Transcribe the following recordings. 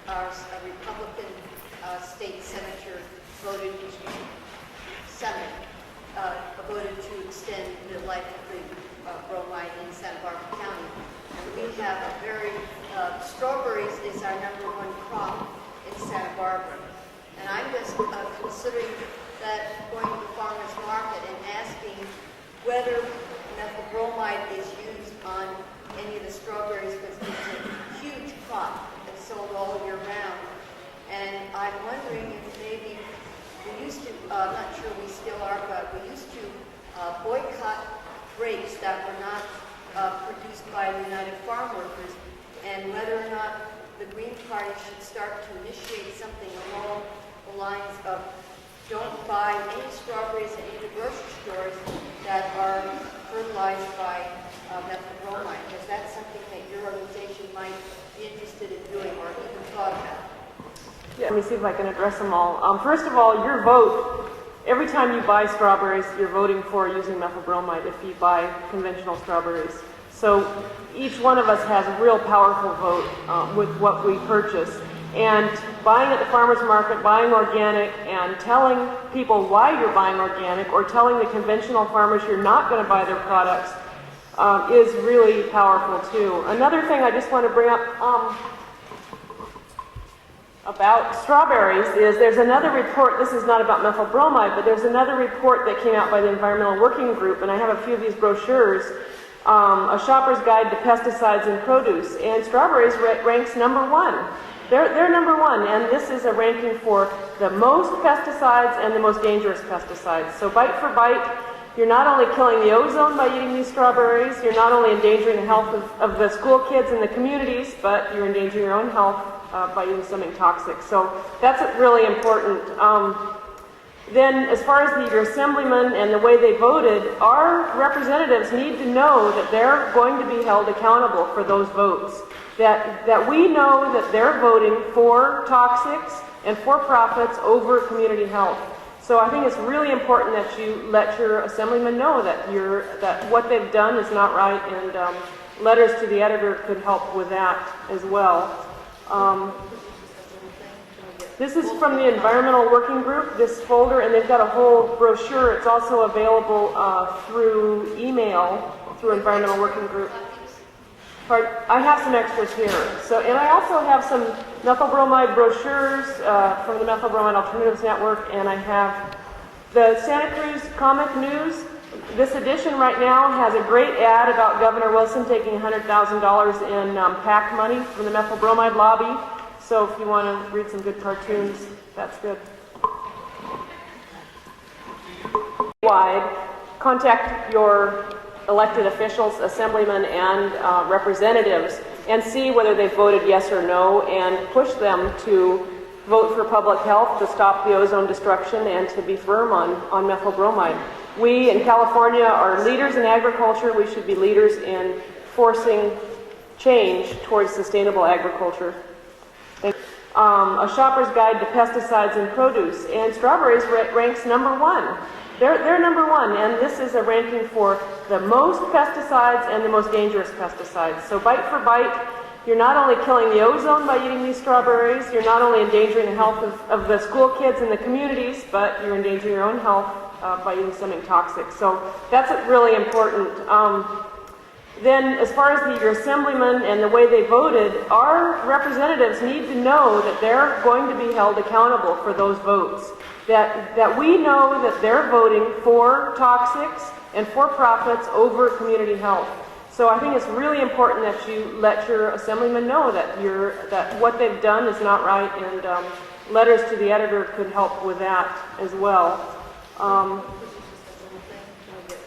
a Republican state senator voted to extend the life of the bromide in Santa Barbara County. And we have a very, strawberries is our #1 crop in Santa Barbara. And I'm just considering that going to the farmer's market and asking whether methyl bromide is used on any of the strawberries, because it's a huge crop that's sold all year round. And I'm wondering if maybe we used to, I'm not sure we still are, but we used to boycott grapes that were not produced by the United Farm Workers, and whether or not the Green Party should start to initiate something along the lines of don't buy any strawberries at any of the grocery stores that are fertilized by methyl bromide, because that's something that your organization might be interested in doing or even thought about. Yeah, let me see if I can address them all. First of all, your vote, every time you buy strawberries, you're voting for using methyl bromide if you buy conventional strawberries. So each one of us has a real powerful vote with what we purchase. And buying at the farmer's market, buying organic, and telling people why you're buying organic, or telling the conventional farmers you're not going to buy their products, is really powerful too. Another thing I just want to bring up about strawberries is there's another report, this is not about methyl bromide, but there's another report that came out by the Environmental Working Group, and I have a few of these brochures, A Shopper's Guide to Pesticides in Produce, and strawberries ranks #1. They're #1, and this is a ranking for the most pesticides and the most dangerous pesticides. So bite for bite, you're not only killing the ozone by eating these strawberries, you're not only endangering the health of the school kids in the communities, but you're endangering your own health by eating something toxic. So that's really important. Then as far as your assemblyman and the way they voted, our representatives need to know that they're going to be held accountable for those votes. That we know that they're voting for toxics and for profits over community health. So I think it's really important that you let your assemblyman know that what they've done is not right, and letters to the editor could help with that as well. This is from the Environmental Working Group, this folder, and they've got a whole brochure. It's also available through email through Environmental Working Group. I have some extras here. And I also have some methyl bromide brochures from the Methyl Bromide Alternatives Network, and I have the Santa Cruz Comic News. This edition right now has a great ad about Governor Wilson taking $100,000 in PAC money from the methyl bromide lobby. So if you want to read some good cartoons, that's good. Wide, contact your elected officials, assemblymen, and representatives, and see whether they've voted yes or no, and push them to vote for public health, to stop the ozone destruction, and to be firm on methyl bromide. We in California are leaders in agriculture. We should be leaders in forcing change towards sustainable agriculture. A Shopper's Guide to Pesticides in Produce, and strawberries ranks #1. They're #1, and this is a ranking for the most pesticides and the most dangerous pesticides. So bite for bite, you're not only killing the ozone by eating these strawberries, you're not only endangering the health of the school kids in the communities, but you're endangering your own health by eating something toxic. So that's really important. Then as far as your assemblyman and the way they voted, our representatives need to know that they're going to be held accountable for those votes. That we know that they're voting for toxics and for profits over community health. So I think it's really important that you let your assemblyman know that what they've done is not right, and letters to the editor could help with that as well.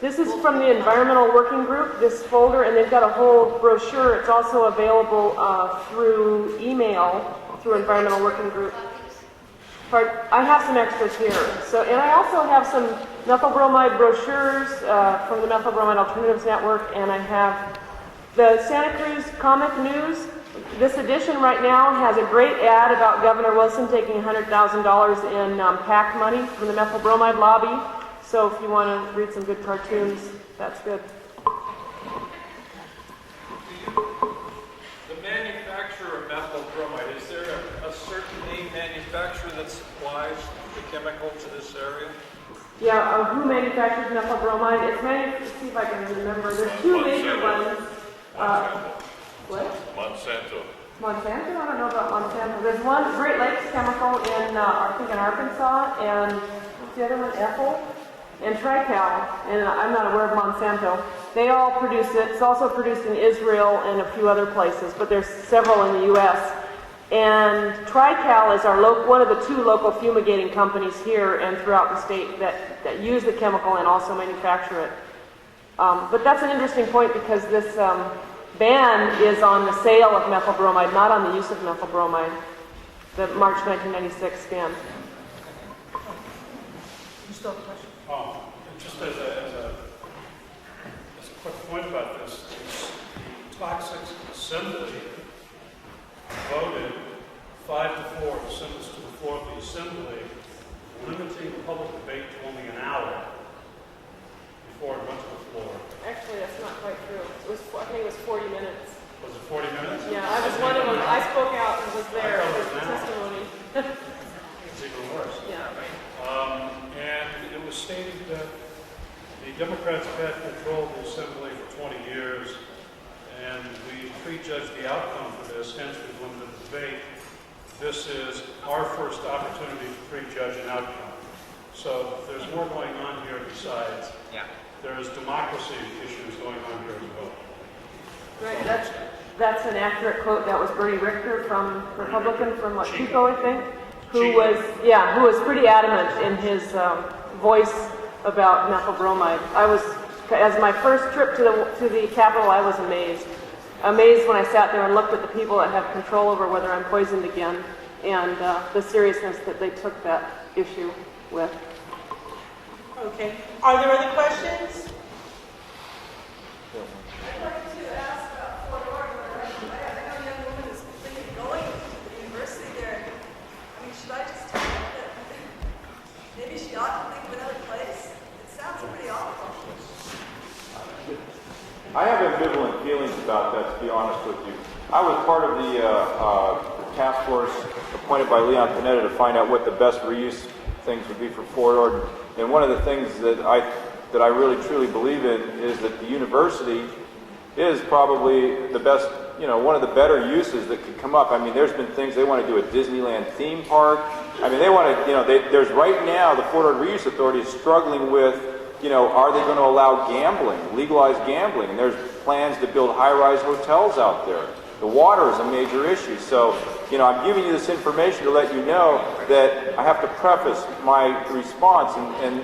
This is from the Environmental Working Group, this folder, and they've got a whole brochure. It's also available through email through Environmental Working Group. I have some extras here. And I also have some methyl bromide brochures from the Methyl Bromide Alternatives Network, and I have the Santa Cruz Comic News. This edition right now has a great ad about Governor Wilson taking $100,000 in PAC money from the methyl bromide lobby. So if you want to read some good cartoons, that's good. The manufacturer of methyl bromide, is there a that supplies the chemical to this area? Yeah, who manufactures methyl bromide? It's let's see if I can remember. There's two major ones. What? Monsanto. Monsanto? I don't know about Monsanto. There's one, Great Lakes Chemical in, I think in Arkansas, and what's the other one? Ethel? And Trical, and I'm not aware of Monsanto. They all produce it. It's also produced in Israel and a few other places, but there's several in the U.S. And Trical is one of the two local fumigating companies here and throughout the state that use the chemical and also manufacture it. But that's an interesting point because this ban is on the sale of methyl bromide, not on the use of methyl bromide. The March 1996 ban. You still have a question? Just as a quick point about this, the toxins assembly voted 5-4 to send this to the floor of the assembly, limiting the public debate to only an hour before it went to the floor. Actually, that's not quite true. I think it was 40 minutes. Was it 40 minutes? Yeah, I was one of them. I spoke out and was there as a testimony. It's even worse. Yeah. And it was stated that the Democrats have had control of the assembly for 20 years, and we prejudged the outcome for this, hence we limited the debate. This is our first opportunity to prejudge an outcome. So there's more going on here besides. Yeah. There is democracy issues going on here as well. Right, that's an accurate quote. That was Bernie Richter from Republican from Chico, I think, who was pretty adamant in his voice about methyl bromide. As my first trip to the Capitol, I was amazed when I sat there and looked at the people that have control over whether I'm poisoned again, and the seriousness that they took that issue with. Okay. Are there other questions? I'd like to ask about Fort Ord. I know a young woman is thinking of going to the university there. I mean, should I just tell her that maybe she ought to think of another place? It sounds pretty awful. I have ambivalent feelings about that, to be honest with you. I was part of the task force appointed by Leon Panetta to find out what the best reuse things would be for Fort Ord. And one of the things that I really truly believe in is that the university is probably the best, one of the better uses that could come up. I mean, there's been things, they want to do a Disneyland theme park. I mean, they want to, there's right now, the Fort Ord Reuse Authority is struggling with, are they going to allow gambling, legalize gambling? And there's plans to build high-rise hotels out there. The water is a major issue. So, I'm giving you this information to let you know that I have to preface my response. And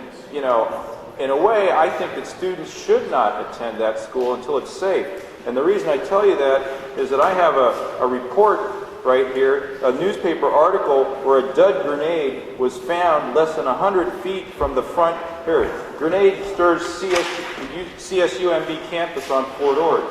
in a way, I think that students should not attend that school until it's safe. And the reason I tell you that is that I have a report right here, a newspaper article where a dud grenade was found less than 100 feet from the front. Here, grenade stirs CSUMB campus on Fort Ord.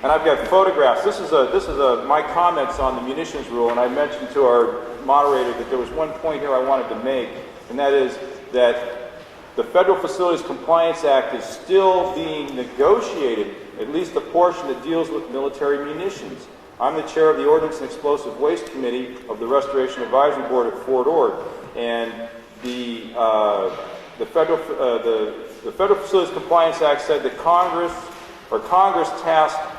And I've got photographs. This is my comments on the munitions rule, and I mentioned to our moderator that there was one point here I wanted to make, and that is that the Federal Facilities Compliance Act is still being negotiated, at least the portion that deals with military munitions. I'm the chair of the Ordnance and Explosive Waste Committee of the Restoration Advisory Board at Fort Ord, and the Federal Facilities Compliance Act said that Congress tasked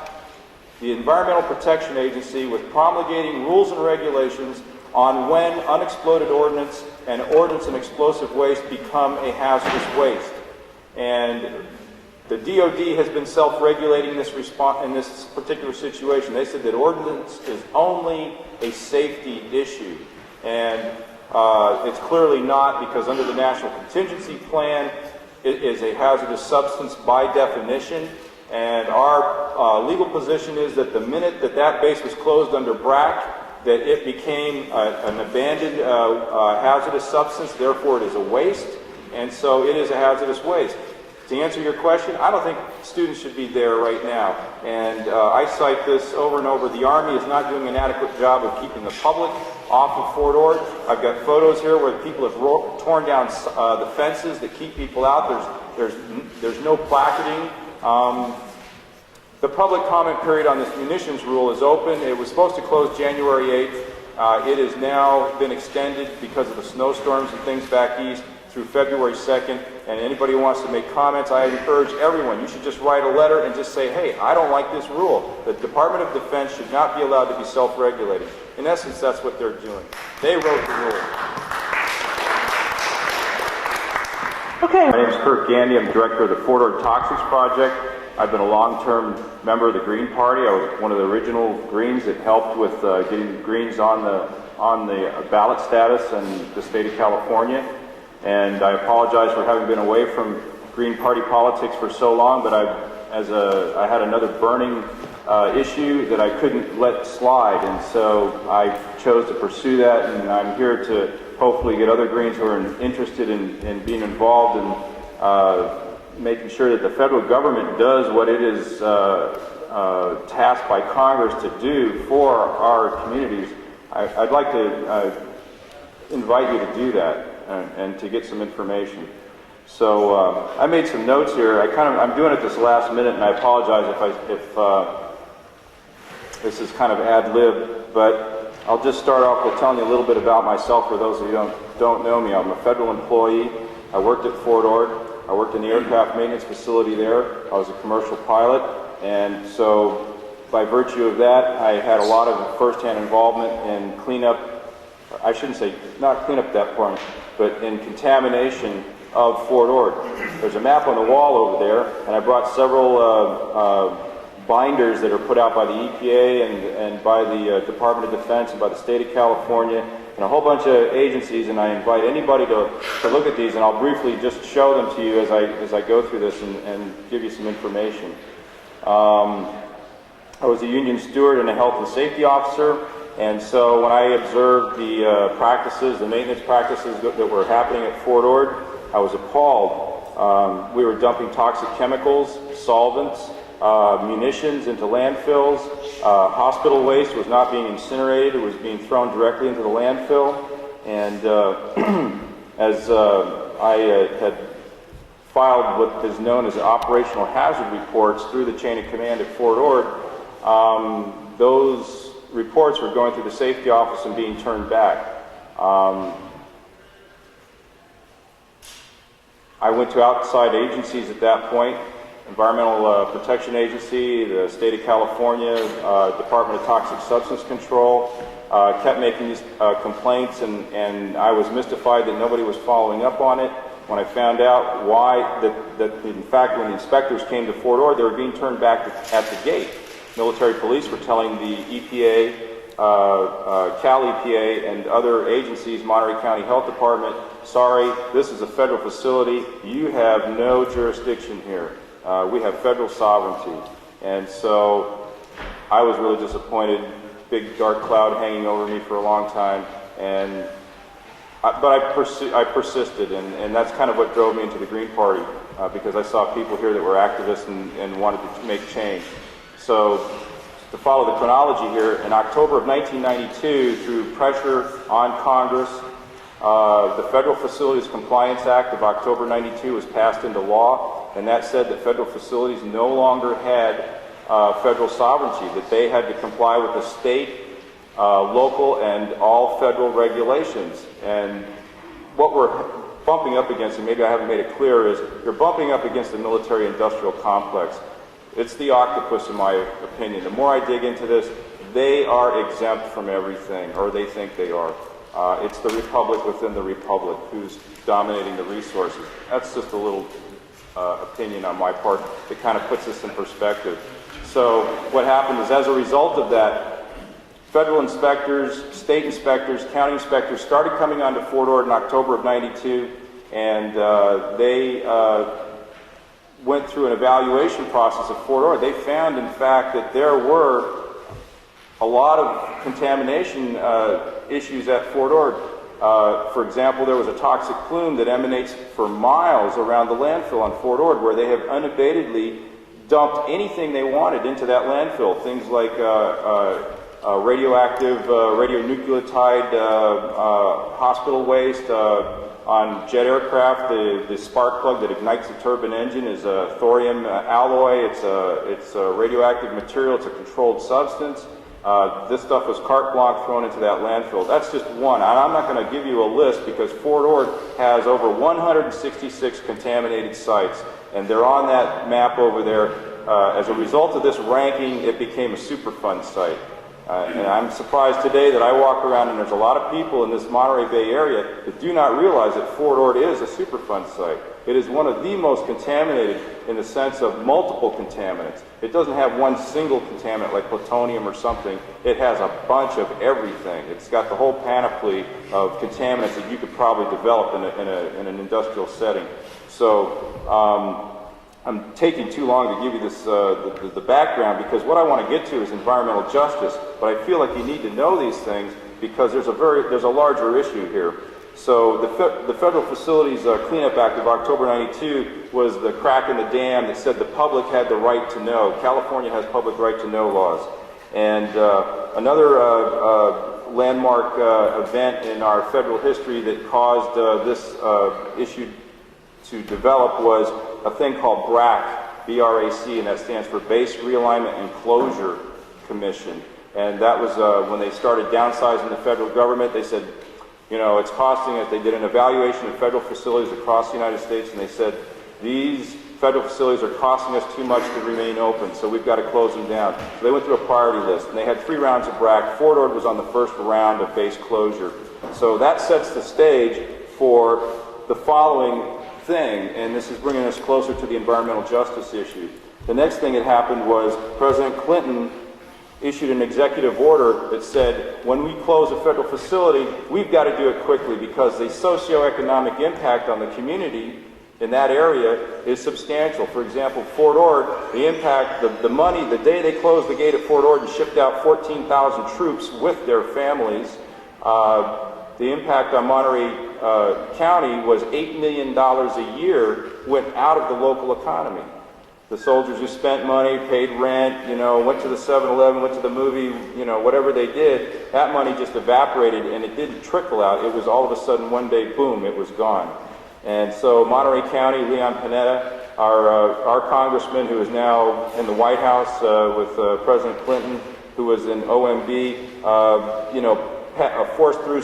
the Environmental Protection Agency with promulgating rules and regulations on when unexploded ordnance and ordnance and explosive waste become a hazardous waste. And the DOD has been self-regulating in this particular situation. They said that ordnance is only a safety issue. And it's clearly not, because under the National Contingency Plan, it is a hazardous substance by definition. And our legal position is that the minute that base was closed under BRAC, that it became an abandoned hazardous substance, therefore it is a waste, and so it is a hazardous waste. To answer your question, I don't think students should be there right now. And I cite this over and over. The Army is not doing an adequate job of keeping the public off of Fort Ord. I've got photos here where people have torn down the fences that keep people out. There's no placarding. The public comment period on this munitions rule is open. It was supposed to close January 8th. It has now been extended because of the snowstorms and things back east through February 2nd. And anybody who wants to make comments, I encourage everyone, you should just write a letter and just say, hey, I don't like this rule. The Department of Defense should not be allowed to be self-regulating. In essence, that's what they're doing. They wrote the rule. Okay. My name is Curt Gandy. I'm director of the Fort Ord Toxins Project. I've been a long-term member of the Green Party. I was one of the original Greens that helped with getting Greens on the ballot status in the state of California. And I apologize for having been away from Green Party politics for so long, but I had another burning issue that I couldn't let slide, and so I chose to pursue that, and I'm here to hopefully get other Greens who are interested in being involved in making sure that the federal government does what it is tasked by Congress to do for our communities. I'd like to invite you to do that and to get some information. So I made some notes here. I'm doing it this last minute, and I apologize if this is kind of ad lib, but I'll just start off with telling you a little bit about myself for those of you who don't know me. I'm a federal employee. I worked at Fort Ord. I worked in the aircraft maintenance facility there. I was a commercial pilot, and so by virtue of that, I had a lot of first-hand involvement in cleanup. I shouldn't say not cleanup at that point, but in contamination of Fort Ord. There's a map on the wall over there, and I brought several binders that are put out by the EPA and by the Department of Defense and by the state of California and a whole bunch of agencies, and I invite anybody to look at these, and I'll briefly just show them to you as I go through this and give you some information. I was a union steward and a health and safety officer, and so when I observed the practices, the maintenance practices that were happening at Fort Ord, I was appalled. We were dumping toxic chemicals, solvents, munitions into landfills. Hospital waste was not being incinerated, it was being thrown directly into the landfill. And as I had filed what is known as operational hazard reports through the chain of command at Fort Ord, those reports were going through the safety office and being turned back. I went to outside agencies at that point, Environmental Protection Agency, the State of California, Department of Toxic Substance Control, kept making these complaints, and I was mystified that nobody was following up on it. When I found out why, that in fact when the inspectors came to Fort Ord, they were being turned back at the gate. Military police were telling the EPA, Cal EPA, and other agencies, Monterey County Health Department, sorry, this is a federal facility, you have no jurisdiction here. We have federal sovereignty. And so I was really disappointed, big dark cloud hanging over me for a long time, but I persisted, and that's kind of what drove me into the Green Party, because I saw people here that were activists and wanted to make change. So to follow the chronology here, in October of 1992, through pressure on Congress, the Federal Facilities Compliance Act of October 92 was passed into law, and that said that federal facilities no longer had federal sovereignty, that they had to comply with the state, local, and all federal regulations. And what we're bumping up against, and maybe I haven't made it clear, is you're bumping up against the military-industrial complex. It's the octopus, in my opinion. The more I dig into this, they are exempt from everything, or they think they are. It's the republic within the republic who's dominating the resources. That's just a little opinion on my part that kind of puts this in perspective. So what happened is, as a result of that, federal inspectors, state inspectors, county inspectors started coming onto Fort Ord in October of 92, and they went through an evaluation process at Fort Ord. They found, in fact, that there were a lot of contamination issues at Fort Ord. For example, there was a toxic plume that emanates for miles around the landfill on Fort Ord, where they have unabatedly dumped anything they wanted into that landfill. Things like radioactive, radionucleotide hospital waste. On jet aircraft, the spark plug that ignites the turbine engine is a thorium alloy. It's a radioactive material. It's a controlled substance. This stuff was carte blanche thrown into that landfill. That's just one. And I'm not going to give you a list because Fort Ord has over 166 contaminated sites, and they're on that map over there. As a result of this ranking, it became a Superfund site. And I'm surprised today that I walk around and there's a lot of people in this Monterey Bay area that do not realize that Fort Ord is a Superfund site. It is one of the most contaminated in the sense of multiple contaminants. It doesn't have one single contaminant like plutonium or something. It has a bunch of everything. It's got the whole panoply of contaminants that you could probably develop in an industrial setting. So I'm taking too long to give you this the background because what I want to get to is environmental justice, but I feel like you need to know these things because there's a larger issue here. So the Federal Facilities Cleanup Act of October '92 was the crack in the dam that said the public had the right to know. California has public right to know laws. And another landmark event in our federal history that caused this issue to develop was a thing called BRAC, B-R-A-C, and that stands for Base Realignment and Closure Commission. And that was when they started downsizing the federal government. They said, you know, it's costing us. They did an evaluation of federal facilities across the United States, and they said, these federal facilities are costing us too much to remain open, so we've got to close them down. So they went through a priority list, and they had 3 rounds of BRAC. Fort Ord was on the first round of base closure. So that sets the stage for the following thing, and this is bringing us closer to the environmental justice issue. The next thing that happened was President Clinton issued an executive order that said, when we close a federal facility, we've got to do it quickly because the socioeconomic impact on the community in that area is substantial. For example, Fort Ord, the impact, the money, the day they closed the gate at Fort Ord and shipped out 14,000 troops with their families, the impact on Monterey County was $8 million a year went out of the local economy. The soldiers who spent money, paid rent, you know, went to the 7-Eleven, went to the movie, you know, whatever they did, that money just evaporated and it didn't trickle out. It was all of a sudden one day, boom, it was gone. And so Monterey County, Leon Panetta, our congressman who is now in the White House with President Clinton, who was in OMB, you know, forced through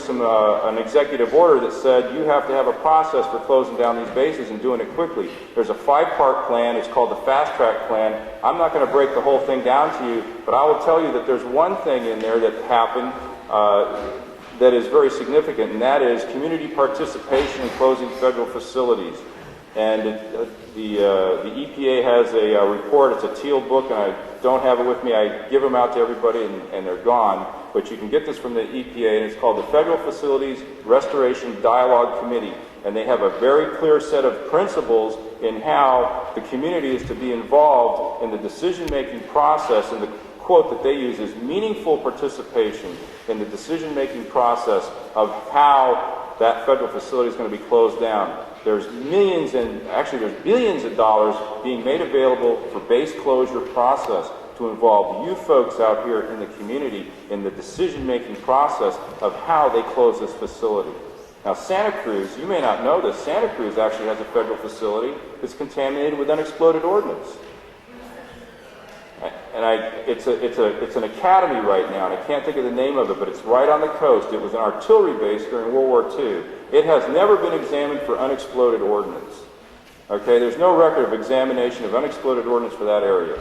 an executive order that said you have to have a process for closing down these bases and doing it quickly. There's a 5-part plan. It's called the Fast Track Plan. I'm not going to break the whole thing down to you, but I will tell you that there's one thing in there that happened that is very significant, and that is community participation in closing federal facilities. And the EPA has a report. It's a teal book, and I don't have it with me. I give them out to everybody, and they're gone. But you can get this from the EPA, and it's called the Federal Facilities Restoration Dialogue Committee. And they have a very clear set of principles in how the community is to be involved in the decision-making process. And the quote that they use is meaningful participation in the decision-making process of how that federal facility is going to be closed down. There's millions and actually there's billions of dollars being made available for base closure process to involve you folks out here in the community in the decision-making process of how they close this facility. Now, Santa Cruz, you may not know this, Santa Cruz actually has a federal facility that's contaminated with unexploded ordnance. And it's an academy right now, and I can't think of the name of it, but it's right on the coast. It was an artillery base during World War II. It has never been examined for unexploded ordnance. Okay, there's no record of examination of unexploded ordnance for that area.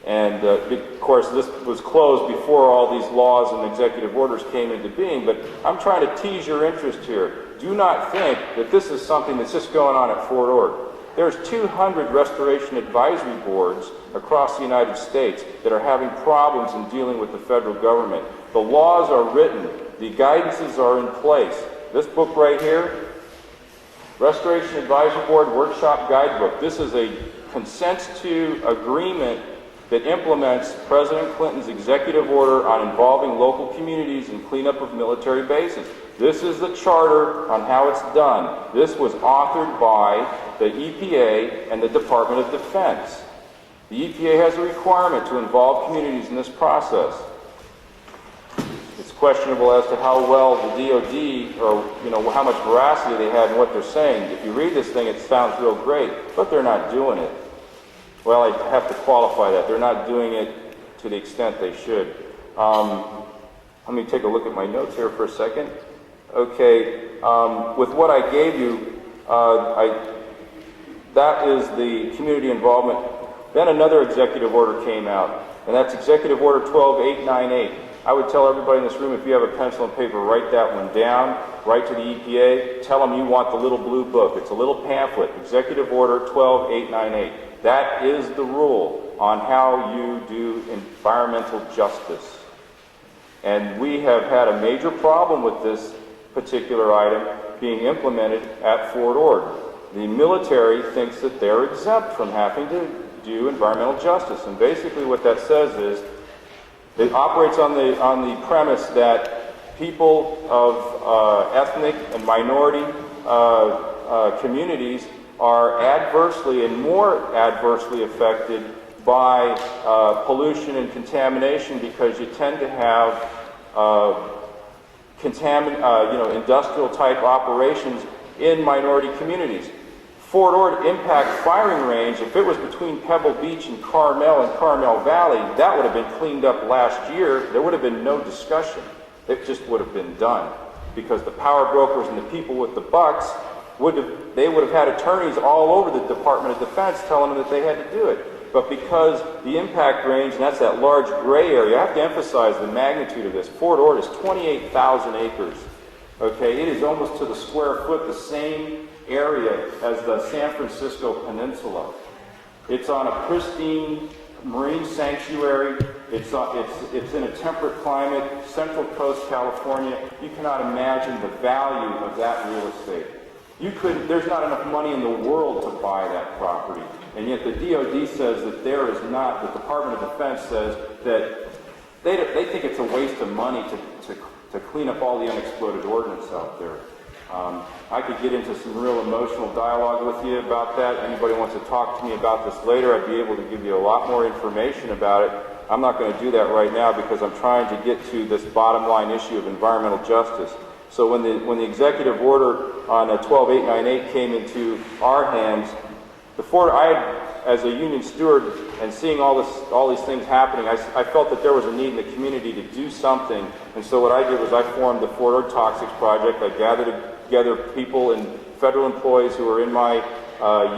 And of course, this was closed before all these laws and executive orders came into being, but I'm trying to tease your interest here. Do not think that this is something that's just going on at Fort Ord. There's 200 restoration advisory boards across the United States that are having problems in dealing with the federal government. The laws are written. The guidances are in place. This book right here, Restoration Advisory Board Workshop Guidebook. This is a consents to agreement that implements President Clinton's executive order on involving local communities in cleanup of military bases. This is the charter on how it's done. This was authored by the EPA and the Department of Defense. The EPA has a requirement to involve communities in this process. It's questionable as to how well the DOD, or how much veracity they have in what they're saying. If you read this thing, it sounds real great, but they're not doing it. Well, I have to qualify that. They're not doing it to the extent they should. Let me take a look at my notes here for a second. Okay, with what I gave you, that is the community involvement. Then another executive order came out, and that's Executive Order 12898. I would tell everybody in this room, if you have a pencil and paper, write that one down, write to the EPA, tell them you want the little blue book. It's a little pamphlet, Executive Order 12898. That is the rule on how you do environmental justice. And we have had a major problem with this particular item being implemented at Fort Ord. The military thinks that they're exempt from having to do environmental justice. And basically what that says is, it operates on the premise that people of ethnic and minority communities are adversely and more adversely affected by pollution and contamination, because you tend to have industrial type operations in minority communities. Fort Ord impact firing range, if it was between Pebble Beach and Carmel Valley, that would have been cleaned up last year. There would have been no discussion. It just would have been done, because the power brokers and the people with the bucks would have had attorneys all over the Department of Defense telling them that they had to do it. But because the impact range, and that's that large gray area, I have to emphasize the magnitude of this. Fort Ord is 28,000 acres. Okay, it is almost to the square foot the same area as the San Francisco Peninsula. It's on a pristine marine sanctuary. It's in a temperate climate, Central Coast, California. You cannot imagine the value of that real estate. There's not enough money in the world to buy that property. And yet the DOD says that there is not, the Department of Defense says that they think it's a waste of money to clean up all the unexploded ordnance out there. I could get into some real emotional dialogue with you about that. Anybody wants to talk to me about this later, I'd be able to give you a lot more information about it. I'm not going to do that right now because I'm trying to get to this bottom line issue of environmental justice. So when the executive order on 12898 came into our hands, as a union steward and seeing all these things happening, I felt that there was a need in the community to do something. And so what I did was I formed the Fort Ord Toxics Project. I gathered together people and federal employees who were in my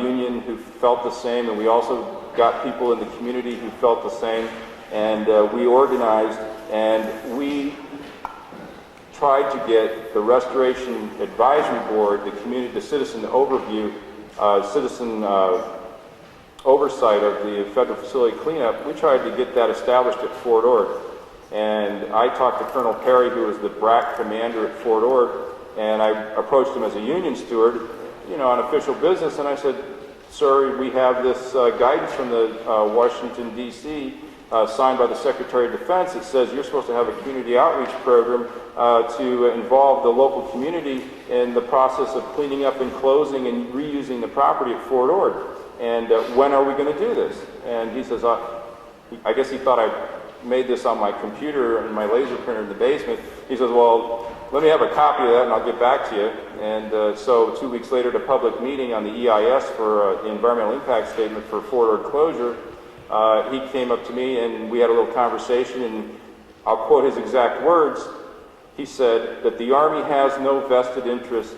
union who felt the same, and we also got people in the community who felt the same. And we organized, and we tried to get the Restoration Advisory Board, the citizen overview, citizen oversight of the federal facility cleanup. We tried to get that established at Fort Ord. And I talked to Colonel Perry, who was the BRAC commander at Fort Ord, and I approached him as a union steward, on official business, and I said, sir, we have this guidance from the Washington, D.C., signed by the Secretary of Defense. It says you're supposed to have a community outreach program to involve the local community in the process of cleaning up and closing and reusing the property at Fort Ord. And when are we going to do this? And he says, I guess he thought I made this on my computer and my laser printer in the basement. He says, well, let me have a copy of that and I'll get back to you. And so 2 weeks later at a public meeting on the EIS for the environmental impact statement for Fort Ord closure, he came up to me and we had a little conversation, and I'll quote his exact words. He said that the Army has no vested interest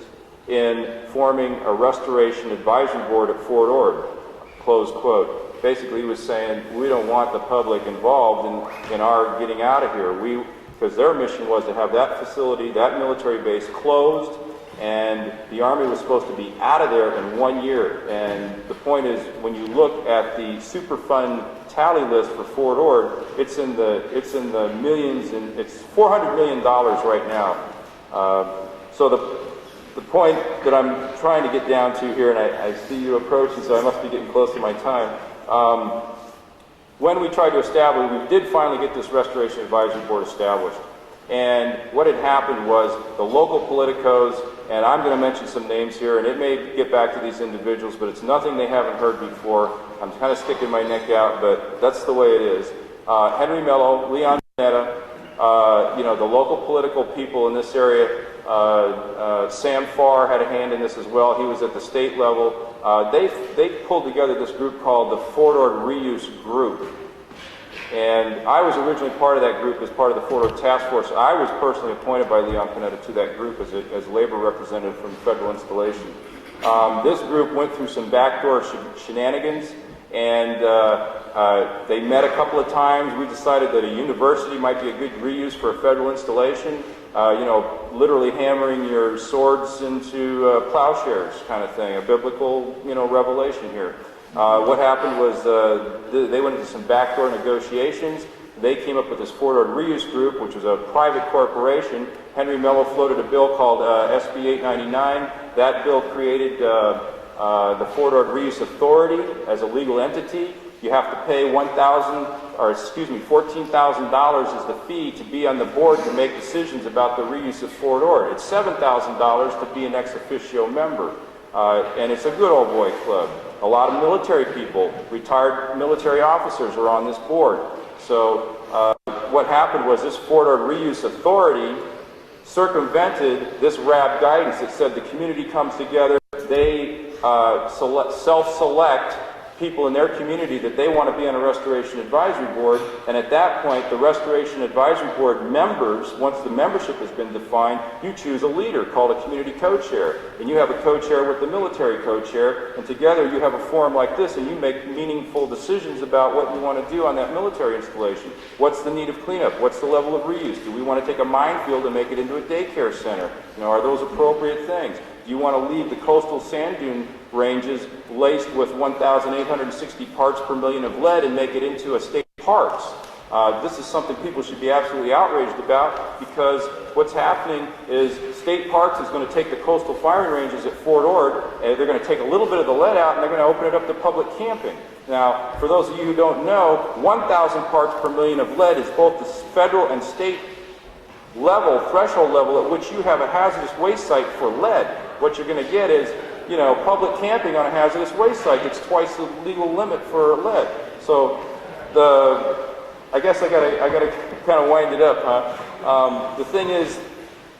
in forming a restoration advisory board at Fort Ord, close quote. Basically, he was saying, we don't want the public involved in our getting out of here. Because their mission was to have that facility, that military base closed, and the Army was supposed to be out of there in 1 year. And the point is, when you look at the Superfund tally list for Fort Ord, it's in the millions, and it's $400 million right now. So the point that I'm trying to get down to here, and I see you approaching, so I must be getting close to my time. When we tried to establish, we did finally get this Restoration Advisory Board established. And what had happened was the local politicos, and I'm going to mention some names here, and it may get back to these individuals, but it's nothing they haven't heard before. I'm kind of sticking my neck out, but that's the way it is. Henry Mello, Leon Panetta, the local political people in this area, Sam Farr had a hand in this as well. He was at the state level. They pulled together this group called the Fort Ord Reuse Group. And I was originally part of that group as part of the Fort Ord Task Force. I was personally appointed by Leon Panetta to that group as labor representative from federal installation. This group went through some backdoor shenanigans, and they met a couple of times. We decided that a university might be a good reuse for a federal installation. You know, literally hammering your swords into plowshares kind of thing, a biblical, you know, revelation here. What happened was they went into some backdoor negotiations. They came up with this Fort Ord Reuse Group, which was a private corporation. Henry Mello floated a bill called SB 899. That bill created the Fort Ord Reuse Authority as a legal entity. You have to pay $14,000 is the fee to be on the board to make decisions about the reuse of Fort Ord. It's $7,000 to be an ex officio member. And it's a good old boy club. A lot of military people, retired military officers are on this board. So what happened was this Fort Ord Reuse Authority circumvented this RAB guidance that said the community comes together, they self-select people in their community that they want to be on a restoration advisory board, and at that point the restoration advisory board members, once the membership has been defined, you choose a leader called a community co-chair, and you have a co-chair with the military co-chair, and together you have a forum like this and you make meaningful decisions about what you want to do on that military installation. What's the need of cleanup? What's the level of reuse? Do we want to take a minefield and make it into a daycare center? You know, are those appropriate things? Do you want to leave the coastal sand dune ranges laced with 1,860 parts per million of lead and make it into a state parks? This is something people should be absolutely outraged about, because what's happening is state parks is going to take the coastal firing ranges at Fort Ord, and they're going to take a little bit of the lead out and they're going to open it up to public camping. Now, for those of you who don't know, 1,000 parts per million of lead is both the federal and state level, threshold level at which you have a hazardous waste site for lead. What you're going to get is, you know, public camping on a hazardous waste site. It's twice the legal limit for lead. So I guess I gotta kind of wind it up, huh? The thing is,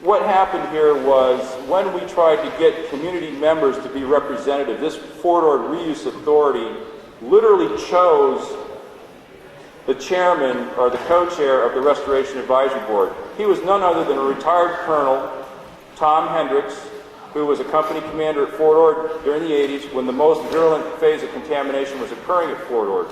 what happened here was when we tried to get community members to be representative, this Fort Ord Reuse Authority literally chose the chairman or the co-chair of the Restoration Advisory Board. He was none other than a retired colonel, Tom Hendricks, who was a company commander at Fort Ord during the 80s when the most virulent phase of contamination was occurring at Fort Ord.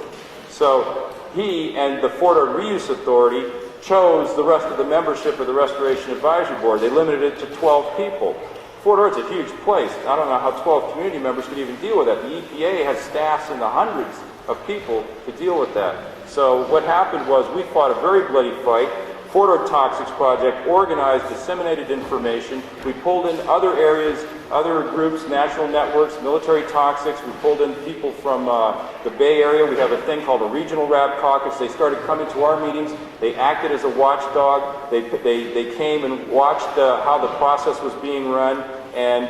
So he and the Fort Ord Reuse Authority chose the rest of the membership of the Restoration Advisory Board. They limited it to 12 people. Fort Ord's a huge place. I don't know how 12 community members could even deal with that. The EPA has staffs in the hundreds of people to deal with that. So what happened was we fought a very bloody fight. Fort Ord Toxics Project organized, disseminated information. We pulled in other areas, other groups, national networks, military toxics. We pulled in people from the Bay Area. We have a thing called a regional RAB caucus. They started coming to our meetings. They acted as a watchdog. They came and watched how the process was being run. And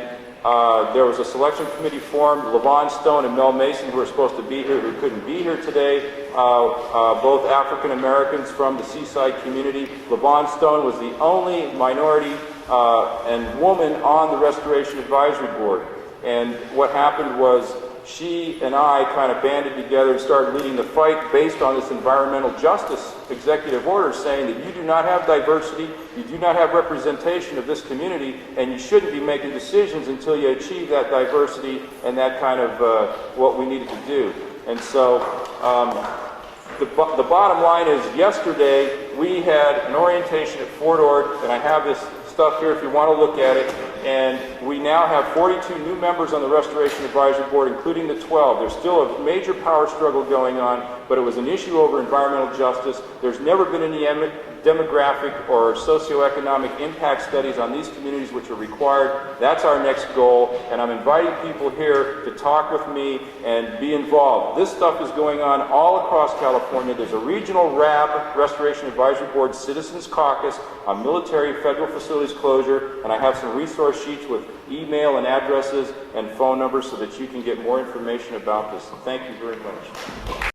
there was a selection committee formed. Levon Stone and Mel Mason, who were supposed to be here, who couldn't be here today, both African Americans from the Seaside community. Levon Stone was the only minority and woman on the Restoration Advisory Board. And what happened was she and I kind of banded together and started leading the fight based on this environmental justice executive order saying that you do not have diversity, you do not have representation of this community, and you shouldn't be making decisions until you achieve that diversity and that kind of what we needed to do. And so the bottom line is yesterday we had an orientation at Fort Ord, and I have this stuff here if you want to look at it. And we now have 42 new members on the Restoration Advisory Board, including the 12. There's still a major power struggle going on, but it was an issue over environmental justice. There's never been any demographic or socioeconomic impact studies on these communities which are required. That's our next goal, and I'm inviting people here to talk with me and be involved. This stuff is going on all across California. There's a regional RAB, Restoration Advisory Board Citizens Caucus on military federal facilities closure, and I have some resource sheets with email and addresses and phone numbers so that you can get more information about this. Thank you very much.